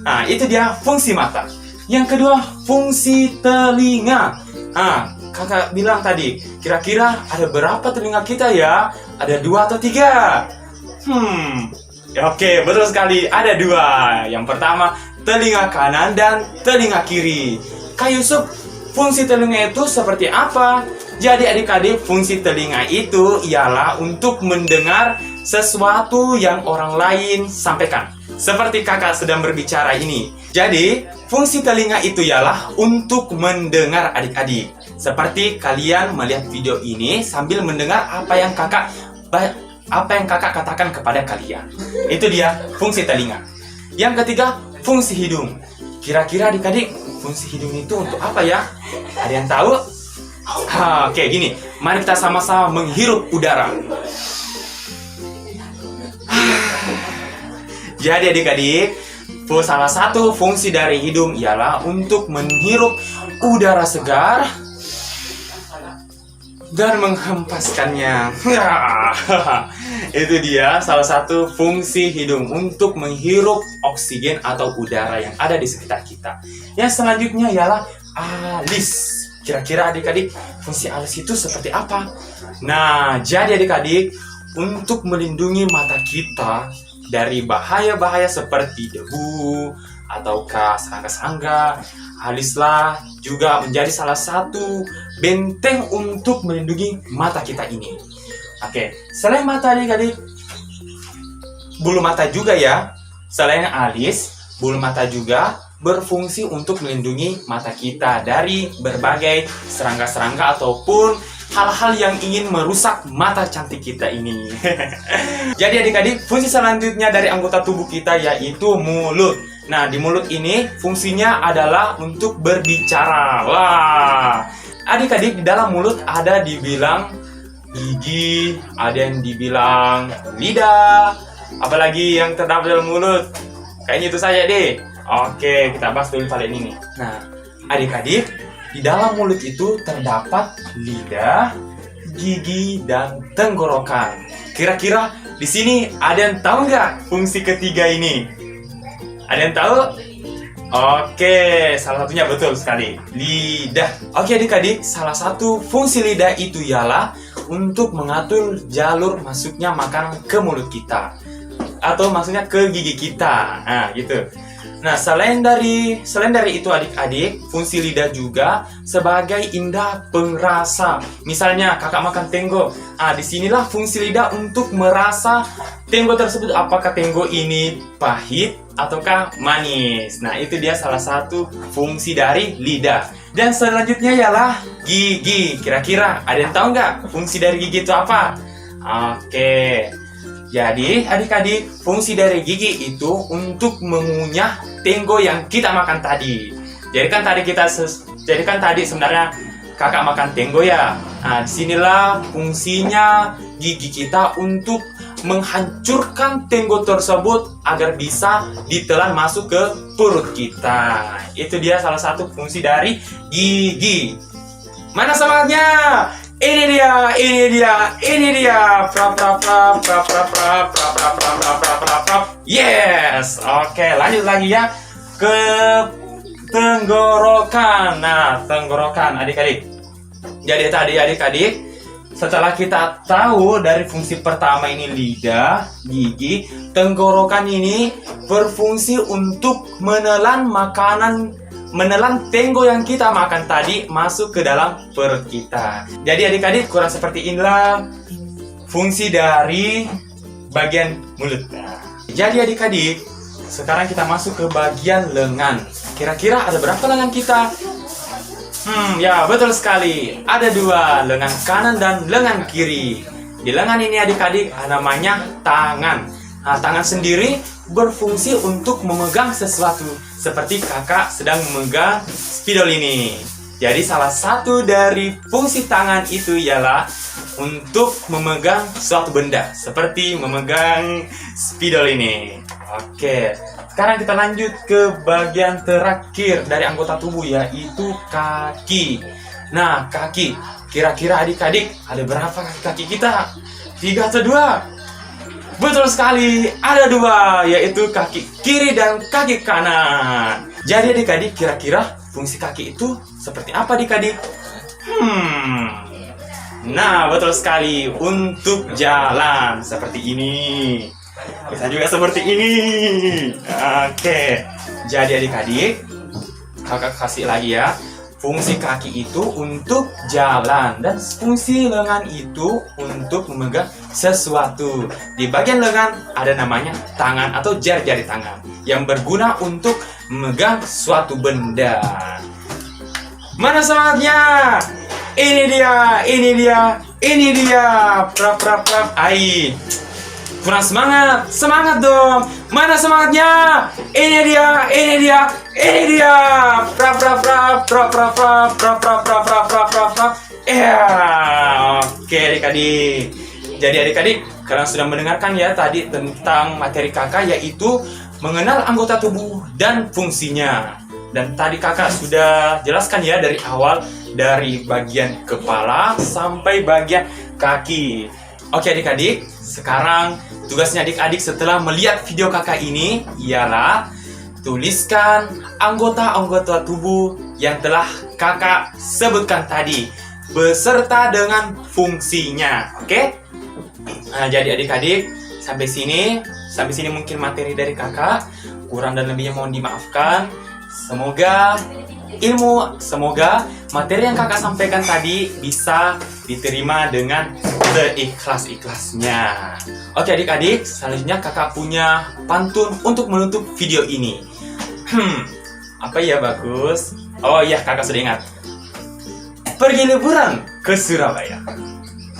Nah, itu dia fungsi mata. Yang kedua, fungsi telinga. Nah, kakak bilang tadi, kira-kira ada berapa telinga kita ya? Ada 2 atau 3? Oke, betul sekali. Ada 2. Yang pertama, telinga kanan dan telinga kiri. Kak Yusuf, fungsi telinga itu seperti apa? Jadi adik-adik, fungsi telinga itu ialah untuk mendengar sesuatu yang orang lain sampaikan. Seperti kakak sedang berbicara ini. Jadi, fungsi telinga itu ialah untuk mendengar adik-adik. Seperti kalian melihat video ini sambil mendengar apa yang kakak katakan kepada kalian. Itu dia fungsi telinga. Yang ketiga, fungsi hidung. Kira-kira adik-adik, fungsi hidung itu untuk apa ya? Ada yang tahu? Oke, gini. Mari kita sama-sama menghirup udara. Jadi adik-adik, salah satu fungsi dari hidung ialah untuk menghirup udara segar dan menghempaskannya. Itu dia salah satu fungsi hidung, untuk menghirup oksigen atau udara yang ada di sekitar kita. Yang selanjutnya ialah alis. Kira-kira adik-adik, fungsi alis itu seperti apa? Nah, jadi adik-adik, untuk melindungi mata kita dari bahaya-bahaya seperti debu ataukah serangga-serangga, alislah juga menjadi salah satu benteng untuk melindungi mata kita ini. Oke, selain mata adik-adik, bulu mata juga ya. Selain alis, bulu mata juga berfungsi untuk melindungi mata kita dari berbagai serangga-serangga ataupun hal-hal yang ingin merusak mata cantik kita ini. Jadi adik-adik, fungsi selanjutnya dari anggota tubuh kita yaitu mulut. Nah, di mulut ini fungsinya adalah untuk berbicara. Wah, adik-adik, di dalam mulut ada dibilang gigi, ada yang dibilang lidah, apalagi yang terdapat dalam mulut. Kayaknya itu saja deh. Oke, kita bahas dulu hal ini nih. Nah, adik-adik, di dalam mulut itu terdapat lidah, gigi, dan tenggorokan. Kira-kira di sini ada yang tahu nggak fungsi ketiga ini? Ada yang tahu? Oke, salah satunya betul sekali, lidah. Oke adik-adik, salah satu fungsi lidah itu ialah untuk mengatur jalur masuknya makanan ke mulut kita, atau maksudnya ke gigi kita. Nah, gitu. Nah, selain dari itu adik-adik, fungsi lidah juga sebagai indera pengrasa. Misalnya kakak makan tenggo. Ah, disinilah fungsi lidah untuk merasa tenggo tersebut, apakah tenggo ini pahit ataukah manis. Nah, itu dia salah satu fungsi dari lidah. Dan selanjutnya ialah gigi. Kira-kira ada yang tahu nggak fungsi dari gigi itu apa? Oke. Jadi, adik-adik, fungsi dari gigi itu untuk mengunyah tenggo yang kita makan tadi. Jadi kan tadi sebenarnya kakak makan tenggo ya. Nah, disinilah fungsinya gigi kita untuk menghancurkan tenggo tersebut agar bisa ditelan masuk ke perut kita. Itu dia salah satu fungsi dari gigi. Mana semangatnya? Ini dia. Yes. Oke, lanjut lagi ya ke tenggorokan. Nah, tenggorokan adik-adik. Jadi tadi adik-adik, setelah kita tahu dari fungsi pertama ini lidah, gigi, tenggorokan ini berfungsi untuk menelan tenggo yang kita makan tadi masuk ke dalam perut kita. Jadi adik-adik, kurang seperti inilah fungsi dari bagian mulut. Jadi adik-adik, sekarang kita masuk ke bagian lengan. Kira-kira ada berapa lengan kita? Ya betul sekali. Ada 2, lengan kanan dan lengan kiri. Di lengan ini adik-adik namanya tangan. Nah, tangan sendiri berfungsi untuk memegang sesuatu. Seperti kakak sedang memegang spidol ini. Jadi salah satu dari fungsi tangan itu ialah untuk memegang suatu benda. Seperti memegang spidol ini. Oke, sekarang kita lanjut ke bagian terakhir dari anggota tubuh, yaitu kaki. Nah, kaki. Kira-kira adik-adik ada berapa kaki kita? 3 atau 2? Betul sekali, ada dua, yaitu kaki kiri dan kaki kanan. Jadi adik-adik, kira-kira fungsi kaki itu seperti apa adik-adik? Nah, betul sekali, untuk jalan seperti ini. Bisa juga seperti ini. Oke, jadi adik-adik, kakak kasih lagi ya. Fungsi kaki itu untuk jalan dan fungsi lengan itu untuk memegang sesuatu. Di bagian lengan ada namanya tangan atau jari-jari tangan yang berguna untuk memegang suatu benda. Mana semangatnya? Ini dia, ini dia, ini dia. Prap prap prap. Ai. Kurang semangat, semangat dong. Mana semangatnya? Ini dia, ini dia, ini dia. Prap prap prap, prap prap prap, prap prap prap prap prap prap prap. Ya, oke adik-adik. Jadi adik-adik, kalian sudah mendengarkan ya tadi tentang materi kakak, yaitu mengenal anggota tubuh dan fungsinya. Dan tadi kakak sudah jelaskan ya dari awal, dari bagian kepala sampai bagian kaki. Oke adik-adik, sekarang tugasnya adik-adik setelah melihat video kakak ini ialah tuliskan anggota-anggota tubuh yang telah kakak sebutkan tadi beserta dengan fungsinya. Oke? Nah, jadi adik-adik, sampai sini mungkin materi dari kakak. Kurang dan lebihnya mohon dimaafkan. Semoga materi yang kakak sampaikan tadi bisa diterima dengan seikhlas-ikhlasnya. Oke adik-adik, selanjutnya kakak punya pantun untuk menutup video ini. Apa ya bagus? Oh iya, kakak sudah ingat. Pergi liburan ke Surabaya.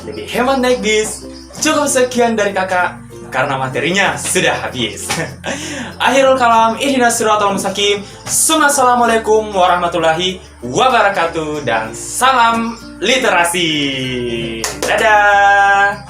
Jadi hemat naik bis. Cukup sekian dari kakak karena materinya sudah habis. Akhirul kalam, ihdinas siratal mustaqim. Assalamualaikum warahmatullahi wabarakatuh dan salam literasi. Dadah.